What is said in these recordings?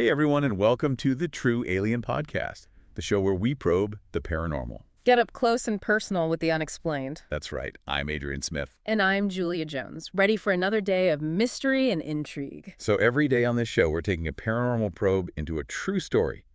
Hey everyone, and welcome to the True Alien Podcast, the show where we probe the paranormal. Get up close and personal with the unexplained. That's right. I'm Adrian Smith. And I'm Julia Jones, ready for another day of mystery and intrigue. So every day on this show, we're taking a paranormal probe into a true story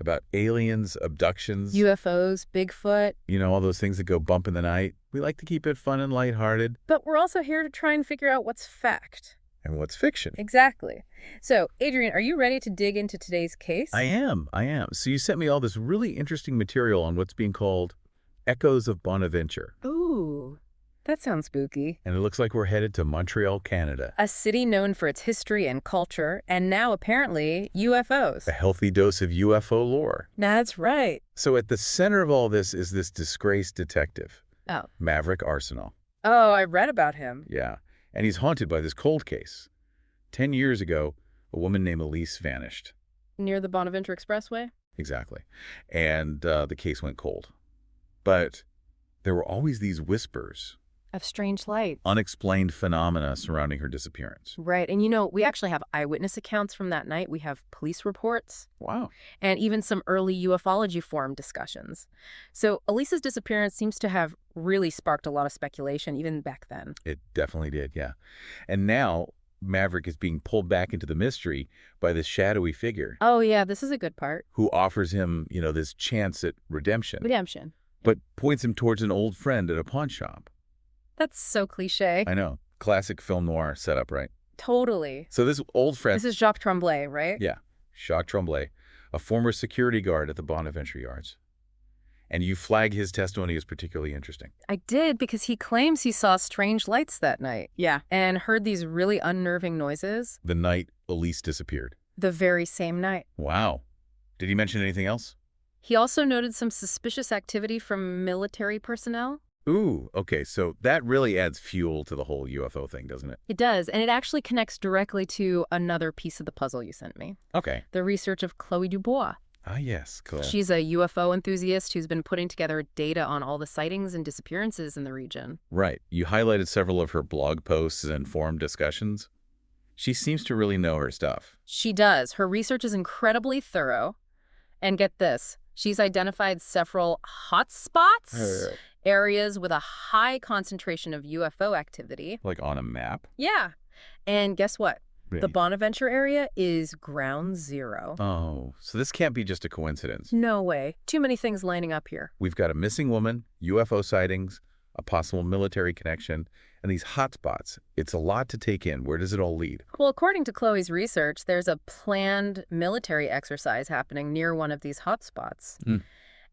about aliens, abductions, UFOs, Bigfoot. all those things that go bump in the night. We like to keep it fun and lighthearted. But we're also here to try and figure out what's fact. And what's fiction. Exactly. So, Adrian, are you ready to dig into today's case? I am. So you sent me all this really interesting material on what's being called Echoes of Bonaventure. Ooh, that sounds spooky. And it looks like we're headed to Montreal, Canada. A city known for its history and culture, and now apparently UFOs. A healthy dose of UFO lore. That's right. So at the center of all this is this disgraced detective, Oh. Maverick Arsenault. Oh, I read about him. Yeah, and he's haunted by this cold case. 10 years ago, a woman named Elise vanished. Near the Bonaventure Expressway? Exactly. And the case went cold. But there were always these whispers. Of strange lights. Unexplained phenomena surrounding her disappearance. Right. And we actually have eyewitness accounts from that night. We have police reports. Wow. And even some early ufology forum discussions. So Elise's disappearance seems to have really sparked a lot of speculation, even back then. It definitely did, yeah. And now Maverick is being pulled back into the mystery by this shadowy figure. Oh, yeah, this is a good part. Who offers him, this chance at redemption. Redemption. But points him towards an old friend at a pawn shop. That's so cliche. I know. Classic film noir setup, right? Totally. So this old friend... This is Jacques Tremblay, right? Yeah, Jacques Tremblay, a former security guard at the Bonaventure Yards. And you flag his testimony as particularly interesting. I did, because he claims he saw strange lights that night. Yeah. And heard these really unnerving noises. The night Elise disappeared. The very same night. Wow. Did he mention anything else? He also noted some suspicious activity from military personnel. Ooh, okay, so that really adds fuel to the whole UFO thing, doesn't it? It does, and it actually connects directly to another piece of the puzzle you sent me. Okay. The research of Chloe Dubois. Ah, yes, cool. She's a UFO enthusiast who's been putting together data on all the sightings and disappearances in the region. Right. You highlighted several of her blog posts and forum discussions. She seems to really know her stuff. She does. Her research is incredibly thorough. And get this, she's identified several hotspots, areas with a high concentration of UFO activity. Like on a map? Yeah. And guess what? Really? The Bonaventure area is ground zero. Oh, so this can't be just a coincidence. No way. Too many things lining up here. We've got a missing woman, UFO sightings, a possible military connection, and these hotspots. It's a lot to take in. Where does it all lead? Well, according to Chloe's research, there's a planned military exercise happening near one of these hotspots.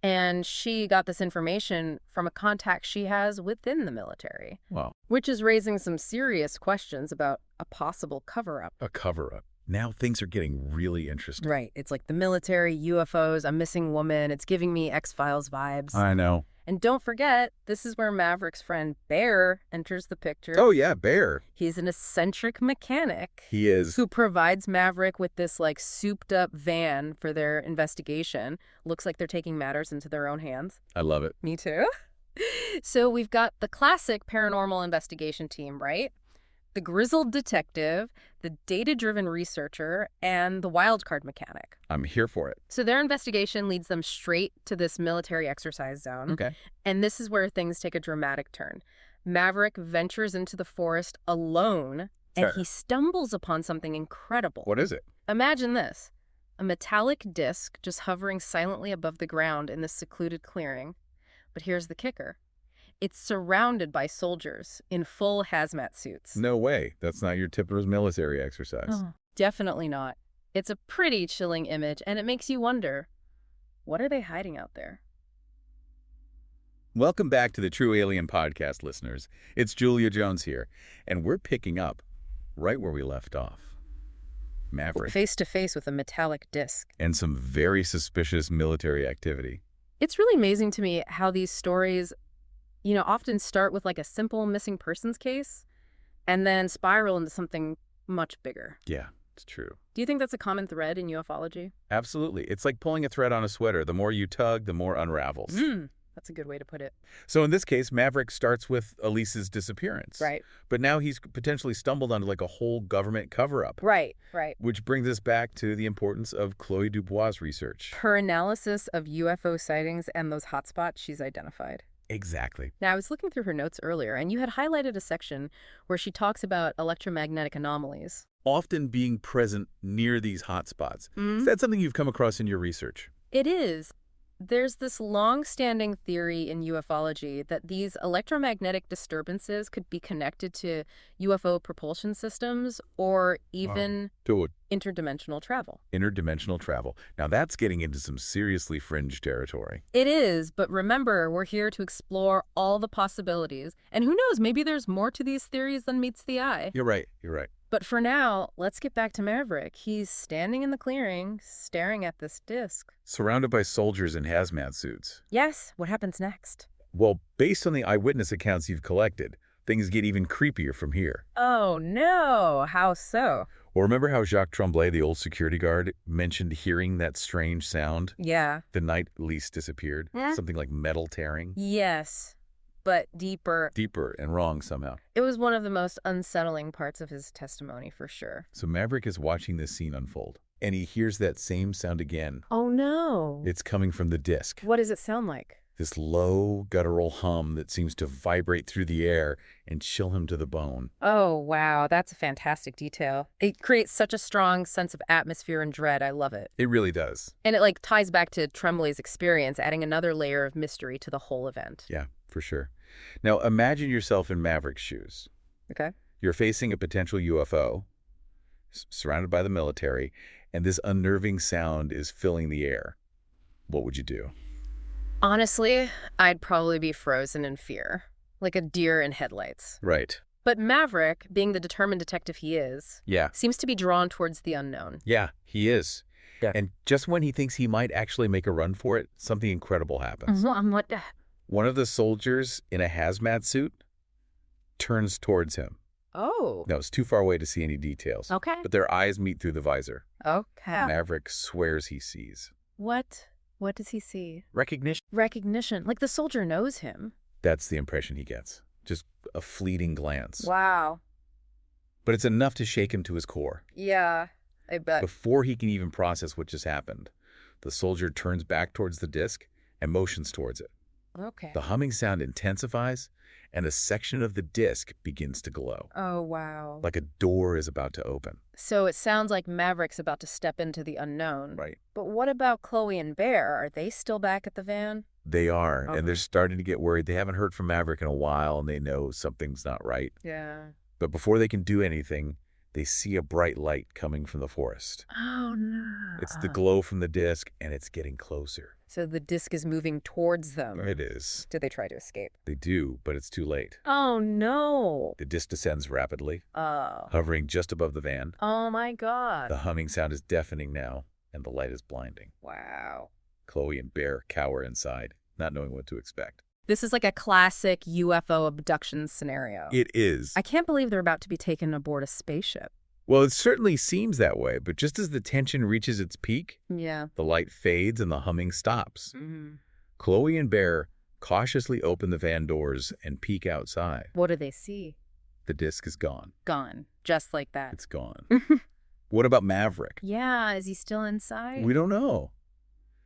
And she got this information from a contact she has within the military. Wow. Which is raising some serious questions about a possible cover-up. A cover-up. Now things are getting really interesting. Right. It's like the military, UFOs, a missing woman. It's giving me X-Files vibes. I know. And don't forget, this is where Maverick's friend Bear enters the picture. Oh, yeah, Bear. He's an eccentric mechanic. He is. Who provides Maverick with this, souped-up van for their investigation. Looks like they're taking matters into their own hands. I love it. Me too. So we've got the classic paranormal investigation team, right? The grizzled detective, the data-driven researcher, and the wildcard mechanic. I'm here for it. So their investigation leads them straight to this military exercise zone. Okay. And this is where things take a dramatic turn. Maverick ventures into the forest alone, and he stumbles upon something incredible. What is it? Imagine this. A metallic disc just hovering silently above the ground in this secluded clearing. But here's the kicker. It's surrounded by soldiers in full hazmat suits. No way. That's not your typical military exercise. Oh, definitely not. It's a pretty chilling image, and it makes you wonder, what are they hiding out there? Welcome back to the True Alien Podcast, listeners. It's Julia Jones here, and we're picking up right where we left off. Maverick. Face to face with a metallic disc. And some very suspicious military activity. It's really amazing to me how these stories often start with a simple missing persons case and then spiral into something much bigger. Yeah, it's true. Do you think that's a common thread in ufology? Absolutely. It's like pulling a thread on a sweater. The more you tug, the more unravels. That's a good way to put it. So in this case, Maverick starts with Elise's disappearance. Right. But now he's potentially stumbled onto like a whole government cover-up. Right. Which brings us back to the importance of Chloe Dubois' research. Her analysis of UFO sightings and those hotspots she's identified. Exactly. Now, I was looking through her notes earlier, and you had highlighted a section where she talks about electromagnetic anomalies. Often being present near these hotspots. Mm-hmm. Is that something you've come across in your research? It is. There's this long-standing theory in ufology that these electromagnetic disturbances could be connected to UFO propulsion systems or even interdimensional travel. Interdimensional travel. Now that's getting into some seriously fringe territory. It is, but remember, we're here to explore all the possibilities. And who knows, maybe there's more to these theories than meets the eye. You're right. But for now, let's get back to Maverick. He's standing in the clearing, staring at this disc. Surrounded by soldiers in hazmat suits. Yes, what happens next? Well, based on the eyewitness accounts you've collected, things get even creepier from here. Oh, no. How so? Well, remember how Jacques Tremblay, the old security guard, mentioned hearing that strange sound? Yeah. The night Elise disappeared? Yeah. Something like metal tearing? Yes, but deeper. Deeper and wrong somehow. It was one of the most unsettling parts of his testimony, for sure. So Maverick is watching this scene unfold, and he hears that same sound again. Oh, no. It's coming from the disc. What does it sound like? This low, guttural hum that seems to vibrate through the air and chill him to the bone. Oh, wow. That's a fantastic detail. It creates such a strong sense of atmosphere and dread. I love it. It really does. And it ties back to Tremblay's experience, adding another layer of mystery to the whole event. Yeah, for sure. Now, imagine yourself in Maverick's shoes. Okay. You're facing a potential UFO, surrounded by the military, and this unnerving sound is filling the air. What would you do? Honestly, I'd probably be frozen in fear, like a deer in headlights. Right. But Maverick, being the determined detective he is, seems to be drawn towards the unknown. Yeah, he is. Yeah. And just when he thinks he might actually make a run for it, something incredible happens. What? One of the soldiers in a hazmat suit turns towards him. Oh. No, it's too far away to see any details. Okay. But their eyes meet through the visor. Okay. Maverick swears he sees. What? What does he see? Recognition. Recognition. Like the soldier knows him. That's the impression he gets. Just a fleeting glance. Wow. But it's enough to shake him to his core. Yeah, I bet. Before he can even process what just happened, the soldier turns back towards the disc and motions towards it. Okay. The humming sound intensifies, and a section of the disc begins to glow. Oh, wow. Like a door is about to open. So it sounds like Maverick's about to step into the unknown. Right. But what about Chloe and Bear? Are they still back at the van? They are, Okay. and they're starting to get worried. They haven't heard from Maverick in a while, and they know something's not right. Yeah. But before they can do anything, they see a bright light coming from the forest. Oh, no. It's the glow from the disc, and it's getting closer. So the disc is moving towards them. It is. Did they try to escape? They do, but it's too late. Oh, no. The disc descends rapidly, Oh. hovering just above the van. Oh, my God. The humming sound is deafening now, and the light is blinding. Wow. Chloe and Bear cower inside, not knowing what to expect. This is like a classic UFO abduction scenario. It is. I can't believe they're about to be taken aboard a spaceship. Well, it certainly seems that way, but just as the tension reaches its peak, Yeah. the light fades and the humming stops. Mm-hmm. Chloe and Bear cautiously open the van doors and peek outside. What do they see? The disc is gone. Gone. Just like that. It's gone. What about Maverick? Yeah, is he still inside? We don't know.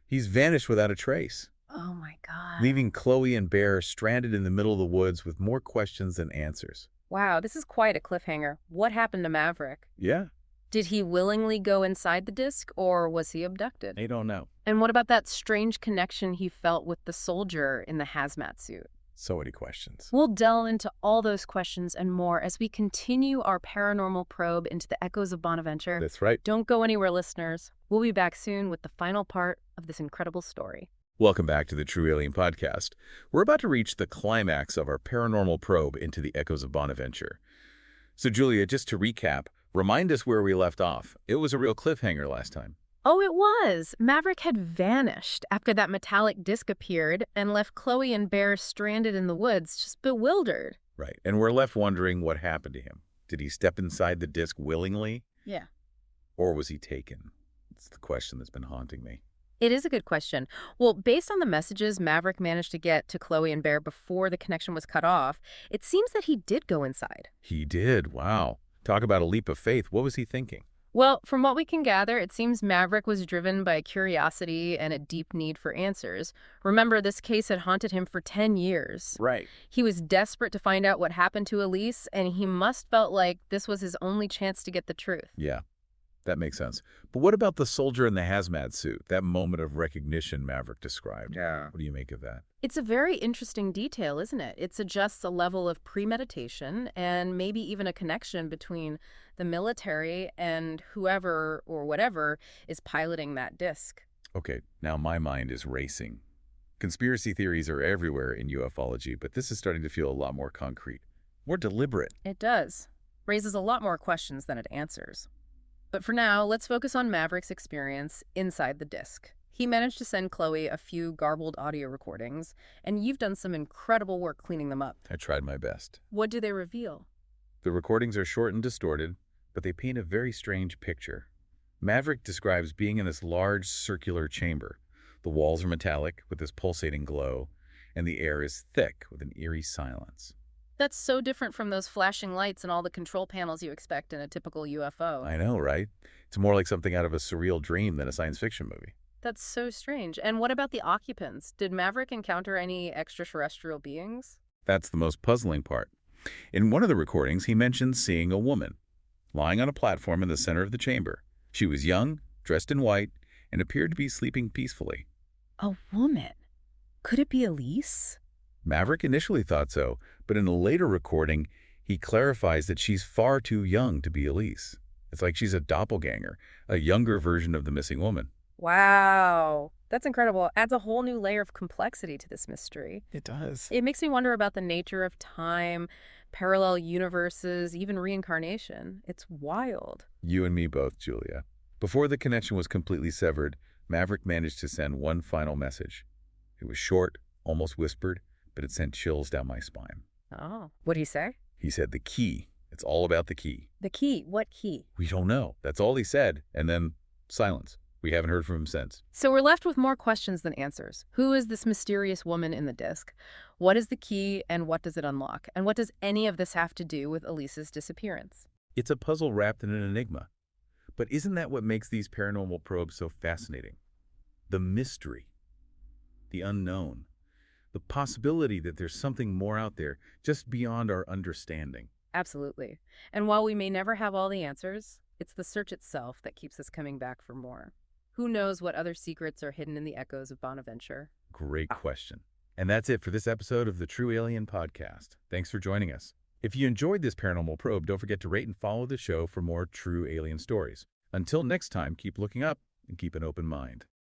He's vanished without a trace, Oh, my God. leaving Chloe and Bear stranded in the middle of the woods with more questions than answers. Wow, this is quite a cliffhanger. What happened to Maverick? Yeah, Did he willingly go inside the disc, or was he abducted? they don't know. And what about that strange connection he felt with the soldier in the hazmat suit? So many questions. We'll delve into all those questions and more as we continue our paranormal probe into the echoes of Bonaventure. That's right. Don't go anywhere, listeners. We'll be back soon with the final part of this incredible story. Welcome back to the True Alien Podcast. We're about to reach the climax of our paranormal probe into the echoes of Bonaventure. So, Julia, just to recap, remind us where we left off. It was a real cliffhanger last time. Oh, it was. Maverick had vanished after that metallic disc appeared and left Chloe and Bear stranded in the woods, just bewildered. Right. And we're left wondering what happened to him. Did he step inside the disc willingly? Yeah. Or was he taken? It's the question that's been haunting me. It is a good question. Well, based on the messages Maverick managed to get to Chloe and Bear before the connection was cut off, it seems that he did go inside. He did. Wow. Talk about a leap of faith. What was he thinking? Well, from what we can gather, it seems Maverick was driven by curiosity and a deep need for answers. Remember, this case had haunted him for 10 years. Right. He was desperate to find out what happened to Elise, and he must felt like this was his only chance to get the truth. Yeah, that makes sense. But what about the soldier in the hazmat suit? That moment of recognition Maverick described. Yeah. What do you make of that? It's a very interesting detail, isn't it? It suggests a level of premeditation and maybe even a connection between the military and whoever or whatever is piloting that disc. Okay, now my mind is racing. Conspiracy theories are everywhere in ufology, but this is starting to feel a lot more concrete, more deliberate. It does. Raises a lot more questions than it answers. But for now, let's focus on Maverick's experience inside the disc. He managed to send Chloe a few garbled audio recordings, and you've done some incredible work cleaning them up. I tried my best. What do they reveal? The recordings are short and distorted, but they paint a very strange picture. Maverick describes being in this large circular chamber. The walls are metallic with this pulsating glow, and the air is thick with an eerie silence. That's so different from those flashing lights and all the control panels you expect in a typical UFO. I know, right? It's more like something out of a surreal dream than a science fiction movie. That's so strange. And what about the occupants? Did Maverick encounter any extraterrestrial beings? That's the most puzzling part. In one of the recordings, he mentions seeing a woman lying on a platform in the center of the chamber. She was young, dressed in white, and appeared to be sleeping peacefully. A woman? Could it be Elise? Maverick initially thought so, but in a later recording, he clarifies that she's far too young to be Elise. It's like she's a doppelganger, a younger version of the missing woman. Wow. That's incredible. Adds a whole new layer of complexity to this mystery. It does. It makes me wonder about the nature of time, parallel universes, even reincarnation. It's wild. You and me both, Julia. Before the connection was completely severed, Maverick managed to send one final message. It was short, almost whispered, but it sent chills down my spine. Oh. What'd he say? He said the key. It's all about the key. The key. What key? We don't know. That's all he said. And then silence. We haven't heard from him since. So we're left with more questions than answers. Who is this mysterious woman in the disc? What is the key and what does it unlock? And what does any of this have to do with Elise's disappearance? It's a puzzle wrapped in an enigma. But isn't that what makes these paranormal probes so fascinating? The mystery. The unknown. The possibility that there's something more out there, just beyond our understanding. Absolutely. And while we may never have all the answers, it's the search itself that keeps us coming back for more. Who knows what other secrets are hidden in the echoes of Bonaventure? Great question. And that's it for this episode of the True Alien Podcast. Thanks for joining us. If you enjoyed this paranormal probe, don't forget to rate and follow the show for more true alien stories. Until next time, keep looking up and keep an open mind.